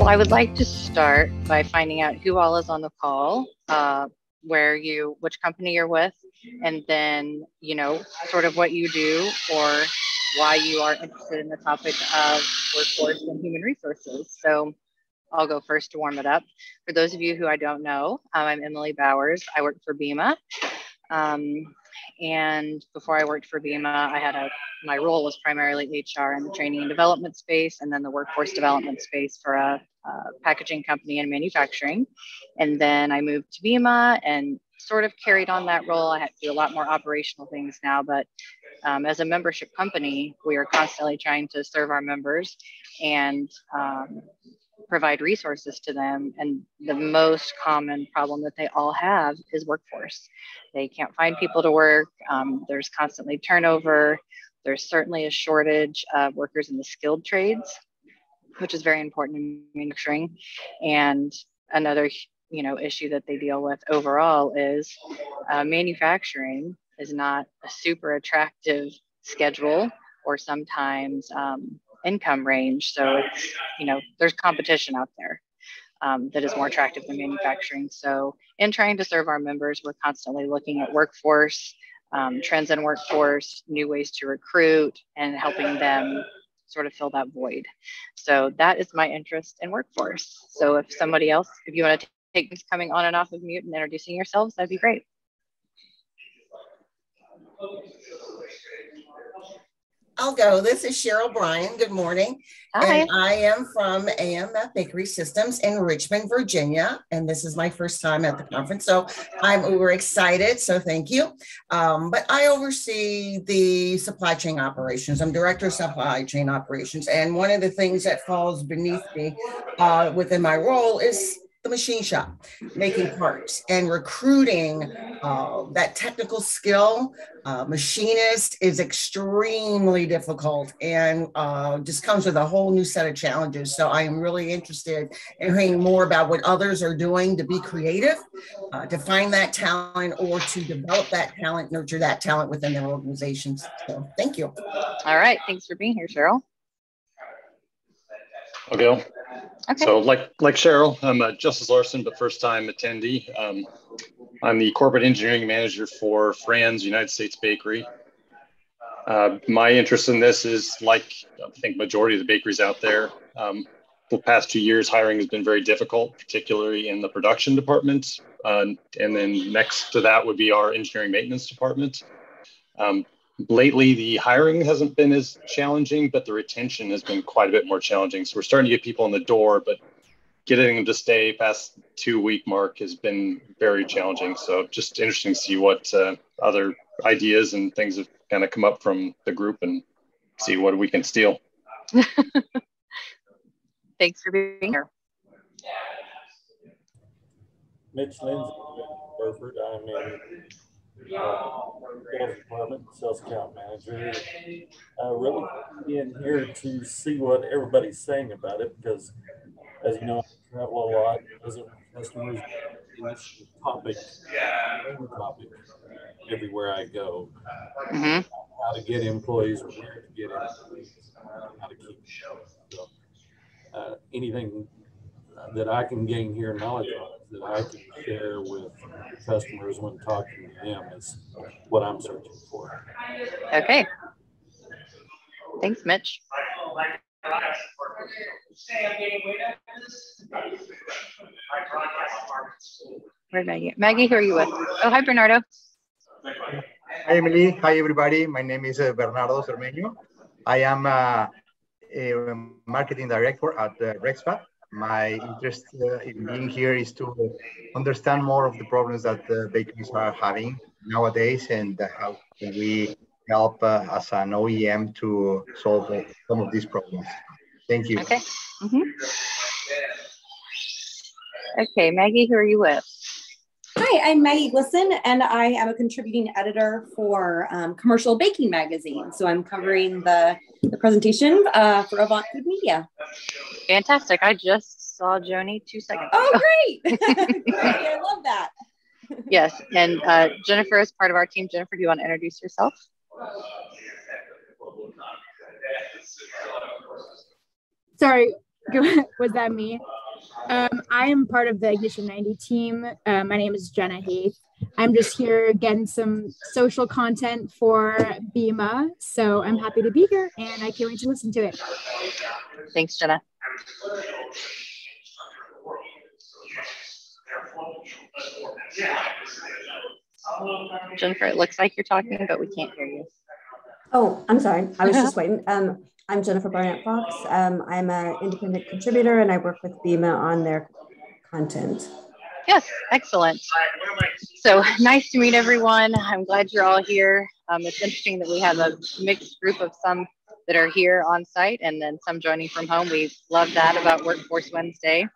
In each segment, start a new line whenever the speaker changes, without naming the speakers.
I would like to start by finding out who all is on the call, which company you're with, and then, sort of what you do or why you are interested in the topic of workforce and human resources. So I'll go first to warm it up. For those of you who I don't know, I'm Emily Bowers. I work for BEMA. And before I worked for BEMA, my role was primarily HR in the training and development space, and then the workforce development space for a packaging company and manufacturing. And then I moved to BEMA and sort of carried on that role. I had to do a lot more operational things now, but as a membership company, we are constantly trying to serve our members and provide resources to them. And the most common problem that they all have is workforce. They can't find people to work. There's constantly turnover. There's certainly a shortage of workers in the skilled trades, which is very important in manufacturing. And another issue that they deal with overall is manufacturing is not a super attractive schedule or sometimes income range. So it's, there's competition out there that is more attractive than manufacturing. So in trying to serve our members, we're constantly looking at workforce, trends in workforce, new ways to recruit, and helping them sort of fill that void. So that is my interest in workforce. So if you want to take this coming on and off of mute and introducing yourselves, that'd be great.
I'll go. This is Cheryl Bryan. Good morning.
Hi.
And I am from AMF Bakery Systems in Richmond, Virginia. And this is my first time at the conference. So we're excited. So thank you. But I oversee the supply chain operations. I'm director of supply chain operations. And one of the things that falls beneath me within my role is the machine shop, making parts and recruiting that technical skill. Machinist is extremely difficult and just comes with a whole new set of challenges. So I am really interested in hearing more about what others are doing to be creative, to find that talent or to develop that talent, nurture that talent within their organizations. So thank you.
All right. Thanks for being here, Cheryl.
Okay.
Okay.
So like Cheryl, I'm Justice Larson, but first time attendee. I'm the corporate engineering manager for Fran's United States Bakery. My interest in this is like, I think majority of the bakeries out there. The past 2 years, hiring has been very difficult, particularly in the production department. And then next to that would be our engineering maintenance department. Lately, the hiring hasn't been as challenging, but the retention has been quite a bit more challenging. So we're starting to get people in the door, but getting them to stay past the 2-week mark has been very challenging. So just interesting to see what other ideas and things have kind of come up from the group and see what we can steal.
Thanks for being here.
Mitch Lindsay, Burford. I'm in sales department, sales account manager. Really in here to see what everybody's saying about it, because as you know, I travel a lot, visit customers, and this topic everywhere I go.
Mm-hmm.
How to get employees, where to get employees, how to keep them. So anything that I can gain here knowledge on, that I can share with customers when talking to them, is what I'm searching for.
Okay. Thanks, Mitch. Where's Maggie? Maggie, who are you with? Oh, hi, Bernardo.
Hi, Emily. Hi, everybody. My name is Bernardo Cermeño. I am a marketing director at Rexpa. My interest in being here is to understand more of the problems that bakeries are having nowadays, and how can we help as an OEM to solve some of these problems. Thank you.
Okay. Mm-hmm. Okay, Maggie, who are you with?
Hi, I'm Maggie Glisson, and I am a contributing editor for Commercial Baking Magazine. So I'm covering the presentation for Avant Food Media.
Fantastic. I just saw Joni 2 seconds ago.
Oh, great. Great. I love that.
Yes. And Jennifer is part of our team. Jennifer, do you want to introduce yourself?
Sorry, was that me? I am part of the Ignition 90 team. My name is Jenna Heath. I'm just here getting some social content for BEMA. So I'm happy to be here and I can't wait to listen to it.
Thanks, Jenna. Jennifer, it looks like you're talking, but we can't hear you.
Oh, I'm sorry. I was just waiting. I'm Jennifer Barnett Fox. I'm an independent contributor and I work with BEMA on their content.
Yes, excellent. So nice to meet everyone. I'm glad you're all here. It's interesting that we have a mixed group of some that are here on site and then some joining from home. We love that about Workforce Wednesday.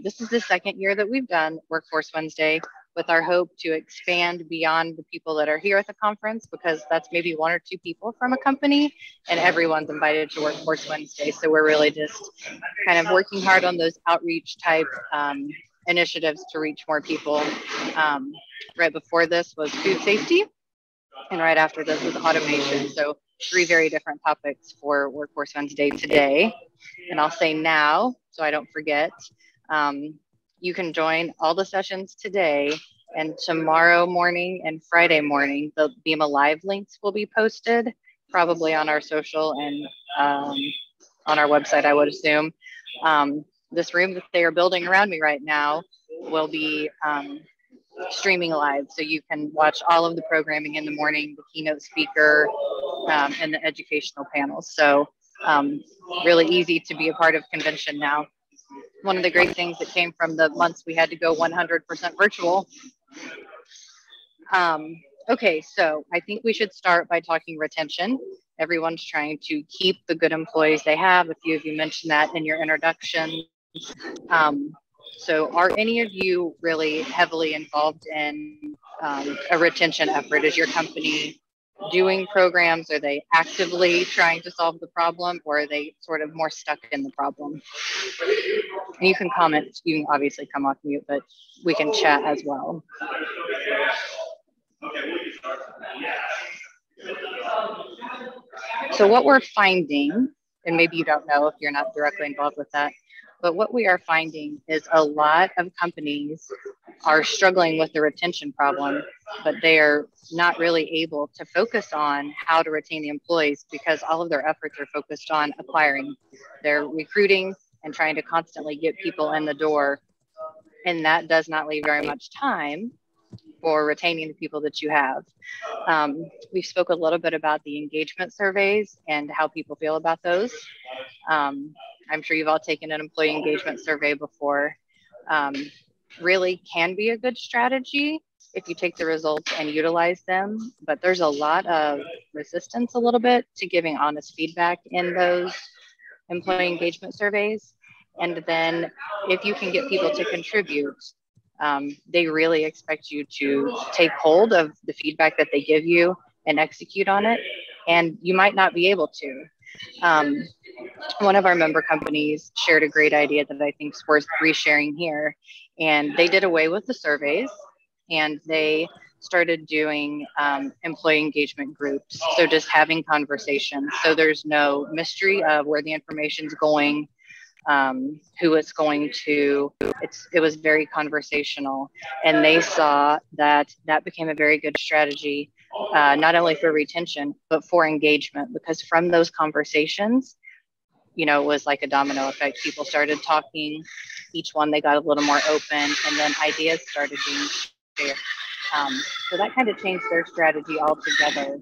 This is the second year that we've done Workforce Wednesday with our hope to expand beyond the people that are here at the conference, because that's maybe one or two people from a company and everyone's invited to Workforce Wednesday. So we're really just kind of working hard on those outreach type initiatives to reach more people. Right before this was food safety, and right after this was automation. So 3 very different topics for Workforce Wednesday today. And I'll say now, so I don't forget, you can join all the sessions today, and tomorrow morning and Friday morning, the BEMA Live links will be posted, probably on our social and on our website, I would assume. This room that they are building around me right now will be streaming live. So you can watch all of the programming in the morning, the keynote speaker, and the educational panels. So really easy to be a part of convention now. One of the great things that came from the months we had to go 100% virtual. Okay, so I think we should start by talking retention. Everyone's trying to keep the good employees they have. A few of you mentioned that in your introduction. So are any of you really heavily involved in a retention effort? Is your company doing programs? Are they actively trying to solve the problem, or are they sort of more stuck in the problem? And you can comment, you can obviously come off mute, but we can chat as well. So what we're finding, and maybe you don't know if you're not directly involved with that, but what we are finding is a lot of companies are struggling with the retention problem, but they are not really able to focus on how to retain the employees because all of their efforts are focused on acquiring. They're recruiting and trying to constantly get people in the door. And that does not leave very much time for retaining the people that you have. We spoke a little bit about the engagement surveys and how people feel about those. I'm sure you've all taken an employee engagement survey before. Really can be a good strategy if you take the results and utilize them, but there's a lot of resistance a little bit to giving honest feedback in those employee engagement surveys. And then if you can get people to contribute, they really expect you to take hold of the feedback that they give you and execute on it. And you might not be able to. One of our member companies shared a great idea that I think is worth resharing here. And they did away with the surveys and they started doing employee engagement groups. So just having conversations. So there's no mystery of where the information's going, who it's going to. It was very conversational. And they saw that that became a very good strategy, not only for retention, but for engagement, because from those conversations, you know, it was like a domino effect. People started talking, each one, they got a little more open, and then ideas started being shared. So that kind of changed their strategy altogether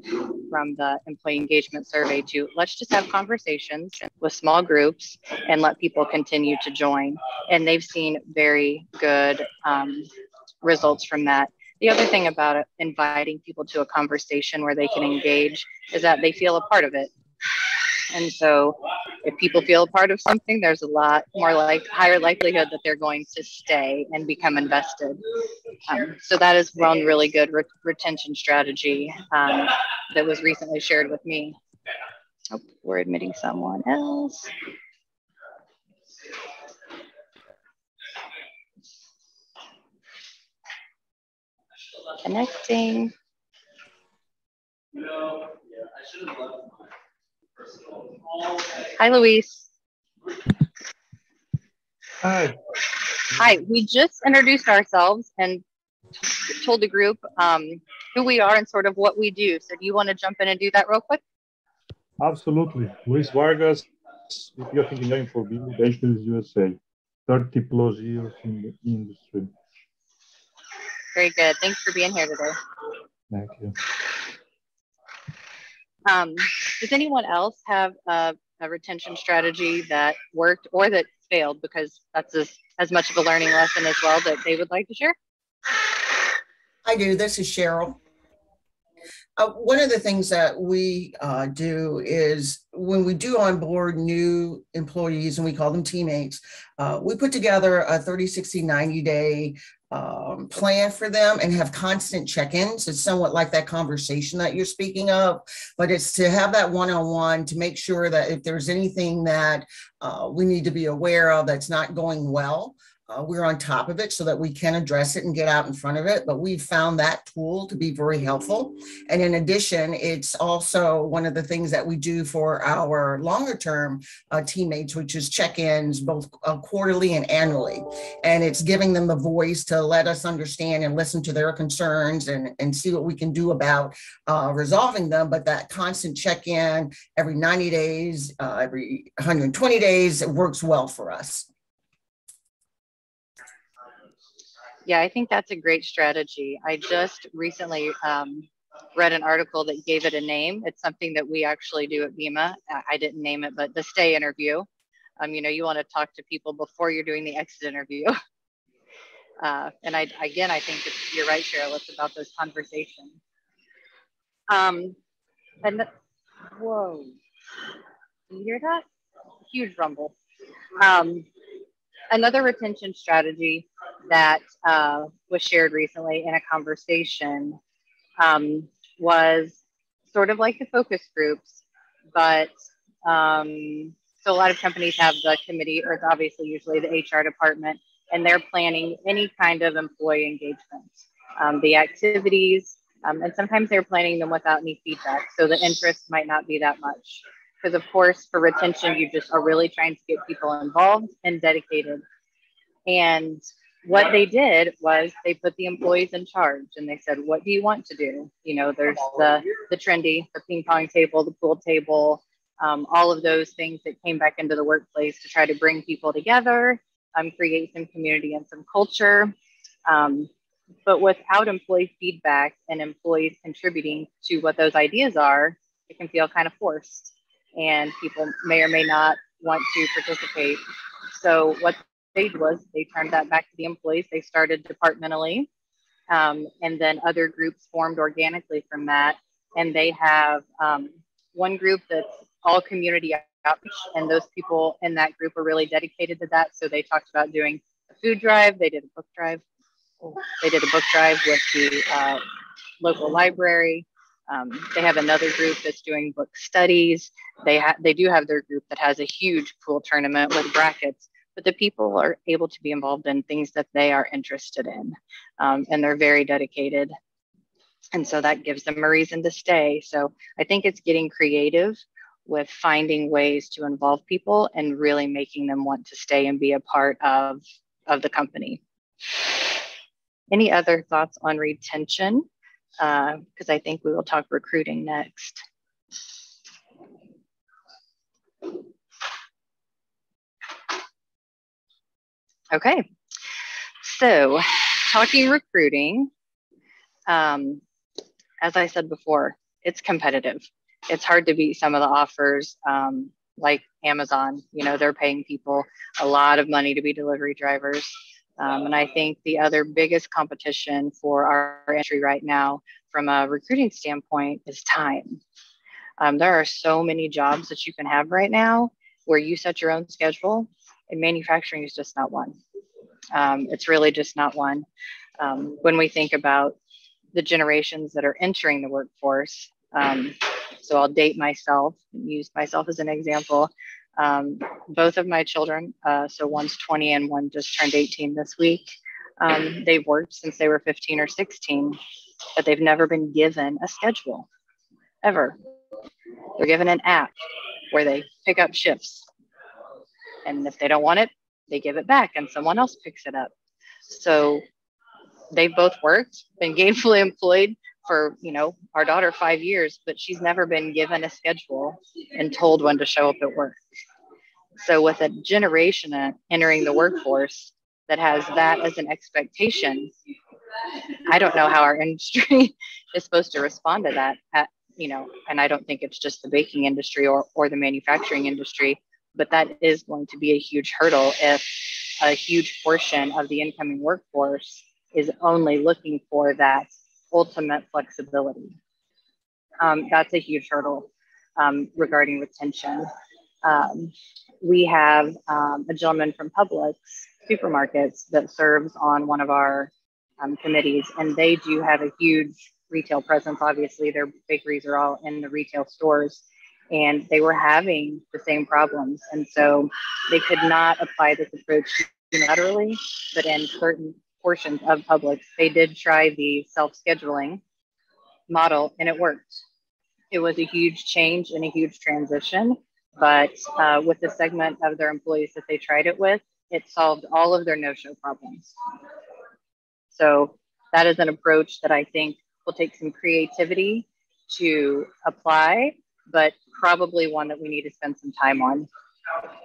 from the employee engagement survey to let's just have conversations with small groups and let people continue to join. And they've seen very good results from that. The other thing about it, inviting people to a conversation where they can engage, is that they feel a part of it. And so if people feel a part of something, there's a lot more higher likelihood that they're going to stay and become invested. So that is one really good retention strategy that was recently shared with me. Oh, we're admitting someone else. Connecting. Hi, Luis.
Hi.
Hi, we just introduced ourselves and told the group who we are and sort of what we do. So do you want to jump in and do that real quick?
Absolutely. Luis Vargas, VP of Engineering for BEMA Ventures USA. 30 plus years in the industry.
Very good. Thanks for being here today.
Thank you.
Does anyone else have a retention strategy that worked or that failed? Because that's as much of a learning lesson as well that they would like to share.
I do. This is Cheryl. One of the things that we do is when we do onboard new employees, and we call them teammates, we put together a 30, 60, 90-day plan for them and have constant check-ins. It's somewhat like that conversation that you're speaking of, but it's to have that one-on-one to make sure that if there's anything that we need to be aware of that's not going well, we're on top of it so that we can address it and get out in front of it. But we've found that tool to be very helpful. And in addition, it's also one of the things that we do for our longer term teammates, which is check-ins both quarterly and annually. And it's giving them the voice to let us understand and listen to their concerns and see what we can do about resolving them. But that constant check-in every 90 days, every 120 days, it works well for us.
Yeah, I think that's a great strategy. I just recently read an article that gave it a name. It's something that we actually do at BEMA. I didn't name it, but the stay interview. You know, you want to talk to people before you're doing the exit interview. And I think you're right, Cheryl. It's about those conversations. Whoa, can you hear that? Huge rumble. Another retention strategy that was shared recently in a conversation was sort of like the focus groups, but so a lot of companies have the committee, or it's obviously usually the HR department, and they're planning any kind of employee engagement, the activities, and sometimes they're planning them without any feedback, so the interest might not be that much. Because of course, for retention, you just are really trying to get people involved and dedicated. And what they did was they put the employees in charge and they said, what do you want to do? You know, there's the trendy, the ping pong table, the pool table, all of those things that came back into the workplace to try to bring people together, create some community and some culture. But without employee feedback and employees contributing to what those ideas are, it can feel kind of forced. And people may or may not want to participate. So what they did was they turned that back to the employees. They started departmentally, and then other groups formed organically from that. And they have one group that's all community outreach, and those people in that group are really dedicated to that. So they talked about doing a food drive. They did a book drive. They did a book drive with the local library. They have another group that's doing book studies. They do have their group that has a huge pool tournament with brackets, but the people are able to be involved in things that they are interested in, and they're very dedicated. And so that gives them a reason to stay. So I think it's getting creative with finding ways to involve people and really making them want to stay and be a part of the company. Any other thoughts on retention? Because I think we will talk recruiting next. Okay, so talking recruiting, as I said before, it's competitive. It's hard to beat some of the offers like Amazon. You know, they're paying people a lot of money to be delivery drivers. And I think the other biggest competition for our industry right now from a recruiting standpoint is time. There are so many jobs that you can have right now where you set your own schedule, and manufacturing is just not one. It's really just not one. When we think about the generations that are entering the workforce, so I'll date myself and use myself as an example. Both of my children, so one's 20 and one just turned 18 this week. They've worked since they were 15 or 16, but they've never been given a schedule, ever. They're given an app where they pick up shifts. And if they don't want it, they give it back and someone else picks it up. So they both worked, been gainfully employed for, our daughter 5 years, but she's never been given a schedule and told when to show up at work. So with a generation entering the workforce that has that as an expectation, I don't know how our industry is supposed to respond to that. And I don't think it's just the baking industry or the manufacturing industry, but that is going to be a huge hurdle if a huge portion of the incoming workforce is only looking for that ultimate flexibility. That's a huge hurdle regarding retention. We have a gentleman from Publix Supermarkets that serves on one of our committees, and they do have a huge retail presence. Obviously, their bakeries are all in the retail stores, and they were having the same problems. And so they could not apply this approach unilaterally, but in certain portions of Publix, they did try the self-scheduling model, and it worked. It was a huge change and a huge transition, but with the segment of their employees that they tried it with, it solved all of their no-show problems. So that is an approach that I think will take some creativity to apply, but probably one that we need to spend some time on.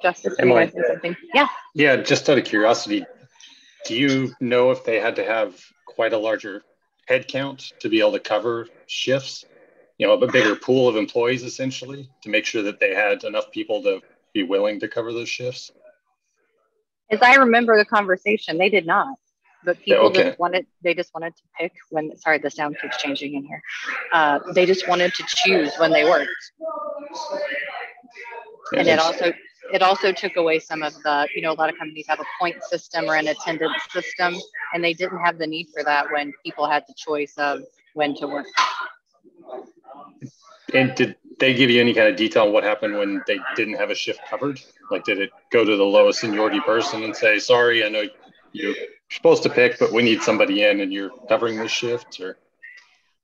Justice, you guys say something? Yeah.
Yeah, just out of curiosity, do you know if they had to have quite a larger headcount to be able to cover shifts? A bigger pool of employees, essentially, to make sure that they had enough people to be willing to cover those shifts?
As I remember the conversation, they did not. But people just wanted to pick when, sorry, the sound keeps changing in here. They just wanted to choose when they worked. And it also took away some of the, a lot of companies have a point system or an attendance system, and they didn't have the need for that when people had the choice of when to work.
And did they give you any kind of detail on what happened when they didn't have a shift covered? Like, did it go to the lowest seniority person and say, sorry, I know you're supposed to pick, but we need somebody in and you're covering this shift? Or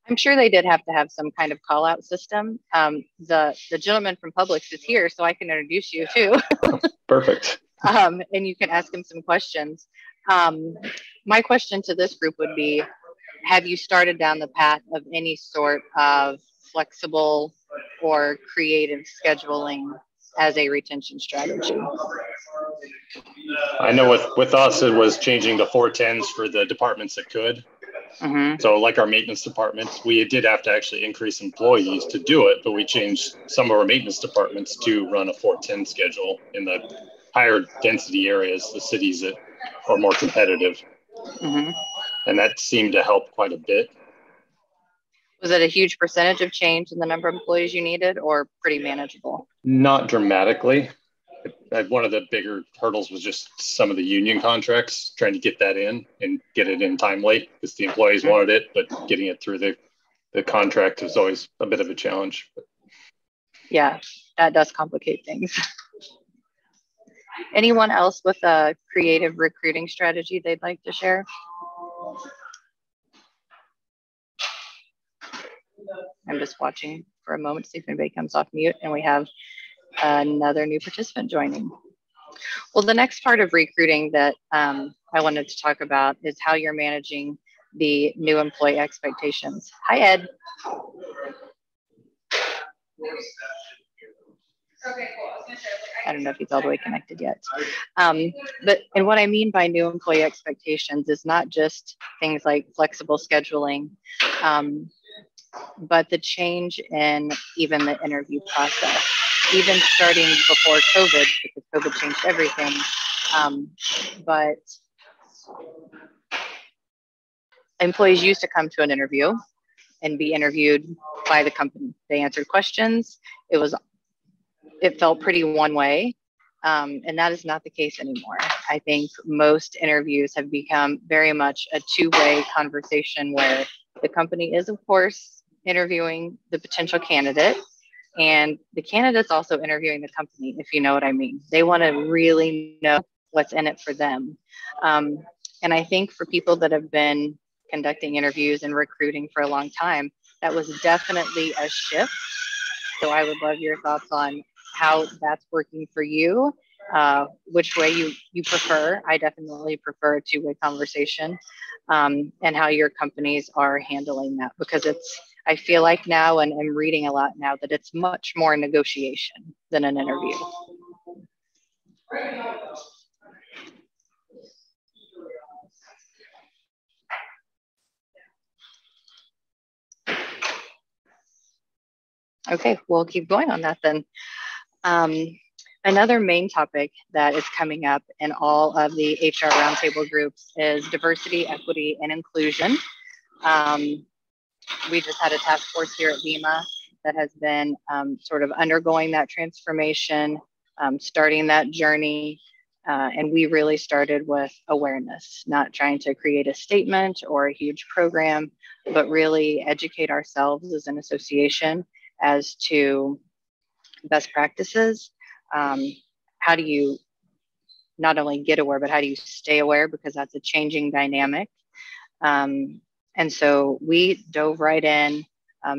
I'm sure they did have to have some kind of call out system. The gentleman from Publix is here, so I can introduce you too.
Perfect.
And you can ask him some questions. My question to this group would be, have you started down the path of any sort of flexible or creative scheduling as a retention strategy?
I know with us, it was changing the 410s for the departments that could. Mm-hmm. So like our maintenance department, we did have to actually increase employees to do it, but we changed some of our maintenance departments to run a 410 schedule in the higher density areas, the cities that are more competitive. Mm-hmm. And that seemed to help quite a bit.
Was it a huge percentage of change in the number of employees you needed, or pretty manageable?
Not dramatically. One of the bigger hurdles was just some of the union contracts, trying to get that in and get it in timely, because the employees wanted it, but getting it through the contract is always a bit of a challenge.
Yeah, that does complicate things. Anyone else with a creative recruiting strategy they'd like to share? I'm just watching for a moment to see if anybody comes off mute, and we have another new participant joining. Well, the next part of recruiting that I wanted to talk about is how you're managing the new employee expectations. Hi, Ed. I don't know if he's all the way connected yet. And what I mean by new employee expectations is not just things like flexible scheduling, but the change in even the interview process, even starting before COVID, because COVID changed everything. But employees used to come to an interview and be interviewed by the company. They answered questions. It felt pretty one way. And that is not the case anymore. I think most interviews have become very much a two-way conversation where the company is, of course, interviewing the potential candidate, and the candidate's also interviewing the company, if you know what I mean. They want to really know what's in it for them. And I think for people that have been conducting interviews and recruiting for a long time, that was definitely a shift. So I would love your thoughts on how that's working for you which way you prefer. I definitely prefer a two-way conversation, and how your companies are handling that, because I feel like now, and I'm reading a lot now, that it's much more negotiation than an interview. Okay, we'll keep going on that then. Another main topic that is coming up in all of the HR roundtable groups is diversity, equity, and inclusion. We just had a task force here at BEMA that has been sort of undergoing that transformation, starting that journey. And we really started with awareness, not trying to create a statement or a huge program, but really educate ourselves as an association as to best practices. How do you not only get aware, but how do you stay aware? Because that's a changing dynamic. And so we dove right in,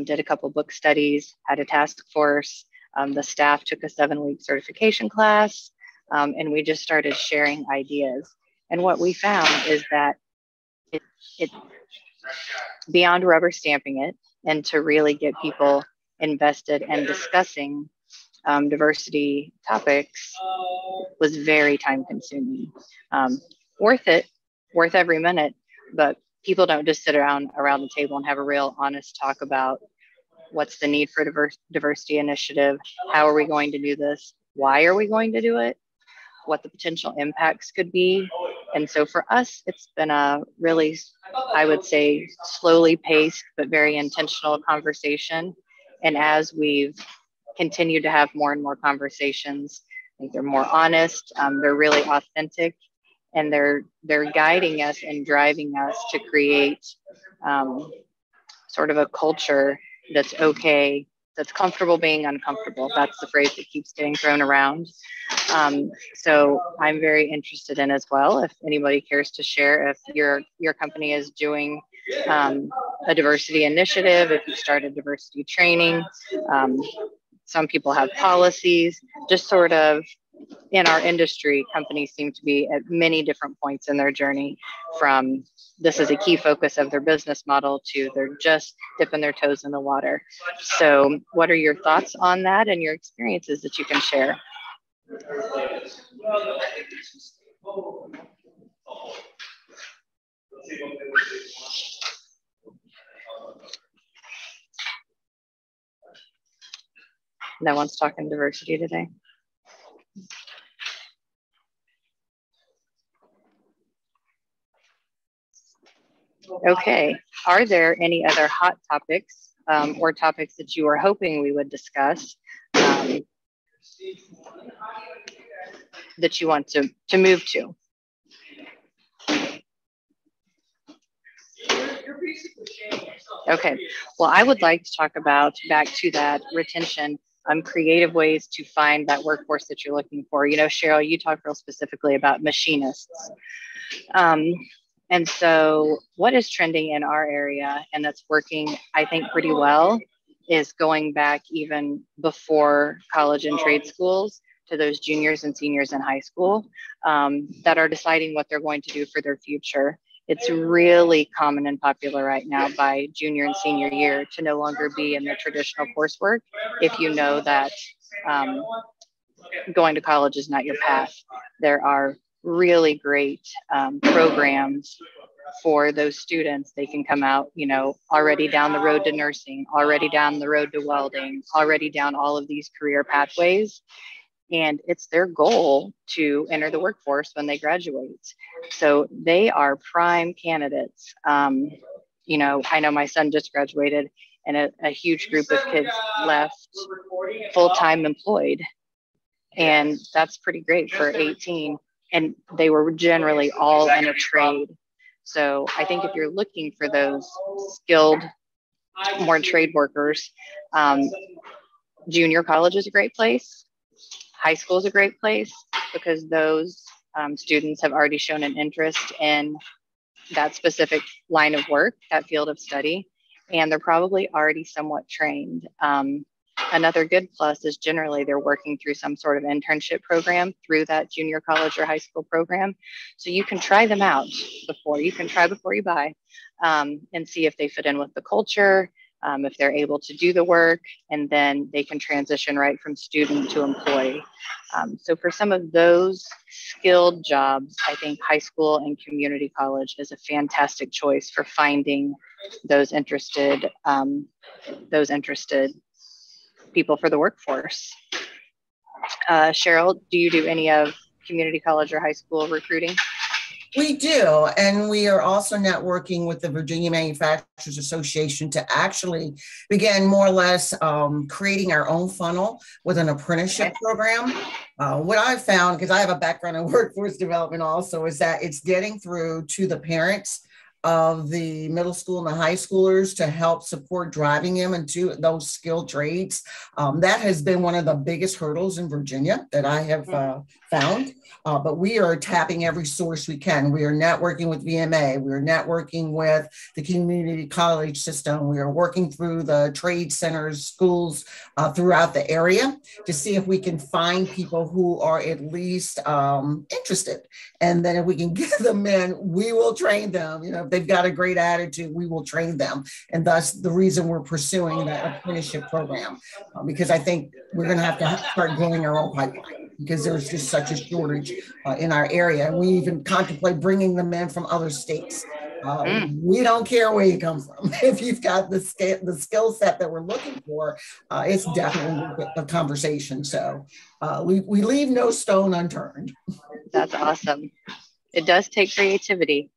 did a couple book studies, had a task force. The staff took a 7-week certification class, and we just started sharing ideas. And what we found is that it beyond rubber stamping it, and to really get people invested and discussing diversity topics was very time consuming. Worth it, worth every minute, but people don't just sit around the table and have a real honest talk about what's the need for diversity initiative, how are we going to do this, why are we going to do it, what the potential impacts could be. And so for us, it's been a really, I would say, slowly paced, but very intentional conversation. And as we've continued to have more and more conversations, I think they're more honest, they're really authentic, and they're guiding us and driving us to create sort of a culture that's okay, that's comfortable being uncomfortable. That's the phrase that keeps getting thrown around. So I'm very interested in as well, if anybody cares to share, if your company is doing a diversity initiative, if you started diversity training. Some people have policies, just sort of in our industry, companies seem to be at many different points in their journey, from this is a key focus of their business model to they're just dipping their toes in the water. So what are your thoughts on that and your experiences that you can share? No one's talking diversity today. Okay, are there any other hot topics or topics that you were hoping we would discuss that you want to move to? Okay, well, I would like to talk about, back to that retention, creative ways to find that workforce that you're looking for. You know, Cheryl, you talked real specifically about machinists. And so what is trending in our area, and that's working, I think, pretty well, is going back even before college and trade schools to those juniors and seniors in high school that are deciding what they're going to do for their future. It's really common and popular right now by junior and senior year to no longer be in the traditional coursework if you know that going to college is not your path. There are really great programs for those students. They can come out, you know, already down the road to nursing, already down the road to welding, already down all of these career pathways. And it's their goal to enter the workforce when they graduate. So they are prime candidates. You know, I know my son just graduated, and a huge group of kids left full-time employed. And that's pretty great for 18. And they were generally all in a trade. So I think if you're looking for those skilled, more trade workers, junior college is a great place. High school is a great place because those students have already shown an interest in that specific line of work, that field of study, and they're probably already somewhat trained. Another good plus is generally they're working through some sort of internship program through that junior college or high school program. So you can try them out before you buy, and see if they fit in with the culture, if they're able to do the work, and then they can transition right from student to employee. So for some of those skilled jobs, I think high school and community college is a fantastic choice for finding those interested people for the workforce. Cheryl, do you do any of community college or high school recruiting?
We do, and we are also networking with the Virginia Manufacturers Association to actually begin more or less creating our own funnel with an apprenticeship program. What I've found, because I have a background in workforce development also, is that it's getting through to the parents of the middle school and the high schoolers to help support driving them into those skilled trades. That has been one of the biggest hurdles in Virginia that I have found. But we are tapping every source we can. We are networking with BMA. We are networking with the community college system. We are working through the trade centers, schools throughout the area to see if we can find people who are at least interested. And then if we can get them in, we will train them. You know, if they've got a great attitude, we will train them. And thus the reason we're pursuing that apprenticeship program, because I think we're going to have to start growing our own pipeline, because there's just such a shortage in our area. And we even contemplate bringing them in from other states. We don't care where you come from. If you've got the skill set that we're looking for, it's definitely a conversation. So we leave no stone unturned.
That's awesome. It does take creativity.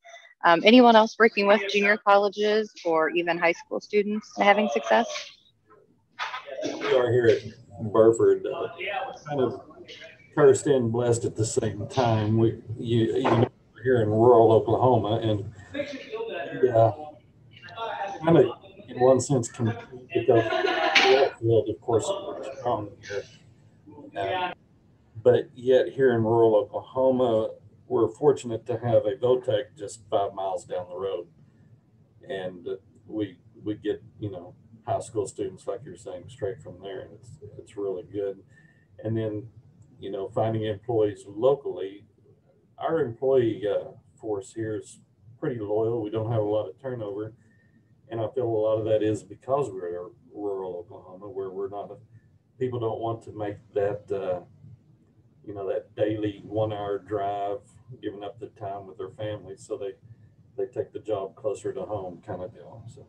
Anyone else working with junior colleges or even high school students and having success?
We are here at Burford, kind of cursed and blessed at the same time. We're here in rural Oklahoma, and kind of in one sense compete, because the field, of course, is strong here. But yet here in rural Oklahoma, we're fortunate to have a VOTEC just 5 miles down the road. And we get, high school students, like you're saying, straight from there. And it's really good. And then, finding employees locally, our employee force here is pretty loyal. We don't have a lot of turnover. And I feel a lot of that is because we're in rural Oklahoma, where people don't want to make that, that daily 1 hour drive, giving up the time with their families. So they take the job closer to home kind of deal. So,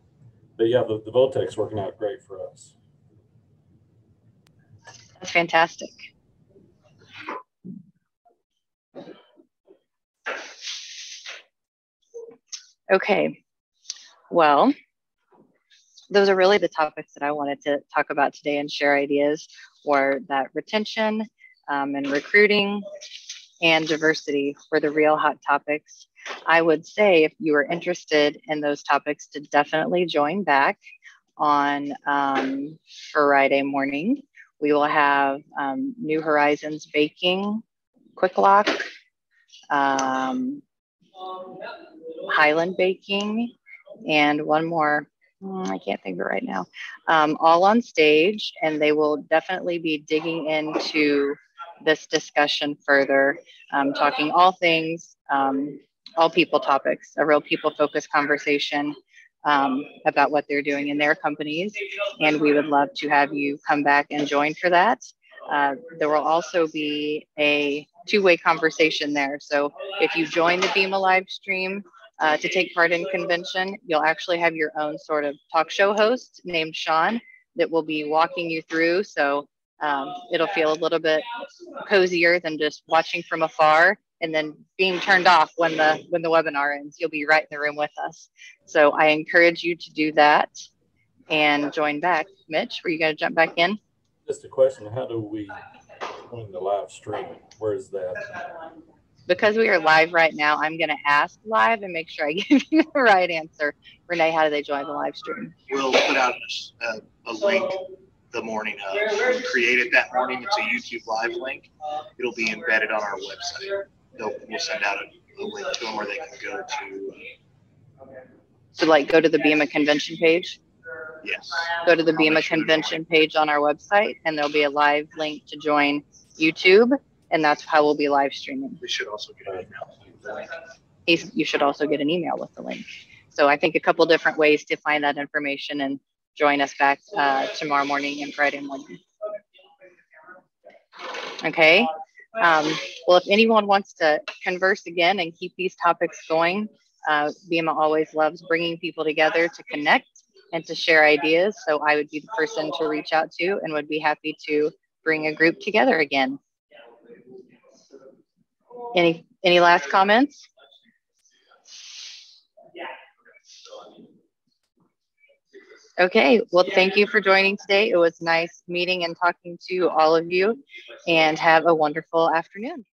but yeah, the VOTEC's working out great for us.
That's fantastic. Okay, well, those are really the topics that I wanted to talk about today and share ideas, were that retention and recruiting and diversity were the real hot topics. I would say if you are interested in those topics to definitely join back on Friday morning. We will have New Horizons Baking, Quick Lock, Highland Baking, and one more, I can't think of it right now, all on stage, and they will definitely be digging into this discussion further, talking all things, all people topics, a real people focused conversation about what they're doing in their companies. And we would love to have you come back and join for that. There will also be a two-way conversation there. So if you join the BEMA live stream to take part in convention, you'll actually have your own sort of talk show host named Sean that will be walking you through. So it'll feel a little bit cozier than just watching from afar and then being turned off when the webinar ends. You'll be right in the room with us. So I encourage you to do that and join back. Mitch, were you going to jump back in?
Just a question, how do we join the live stream? Where is that?
Because we are live right now, I'm going to ask live and make sure I give you the right answer. Renee, how do they join the live stream?
We'll put out a link the morning of. We'll create it that morning. It's a YouTube live link. It'll be embedded on our website. We'll send out a link to them where they can go to.
So like go to the BEMA convention page?
Yes.
Go to the BEMA convention page on our website, and there'll be a live link to join YouTube, and that's how we'll be live streaming.
We should also get an email with the link.
You should also get an email with the link. So I think a couple different ways to find that information and join us back tomorrow morning and Friday morning. Okay. Well, if anyone wants to converse again and keep these topics going, BEMA always loves bringing people together to connect and to share ideas. So I would be the person to reach out to and would be happy to bring a group together again. Any last comments? Okay, well, thank you for joining today. It was nice meeting and talking to all of you, and have a wonderful afternoon.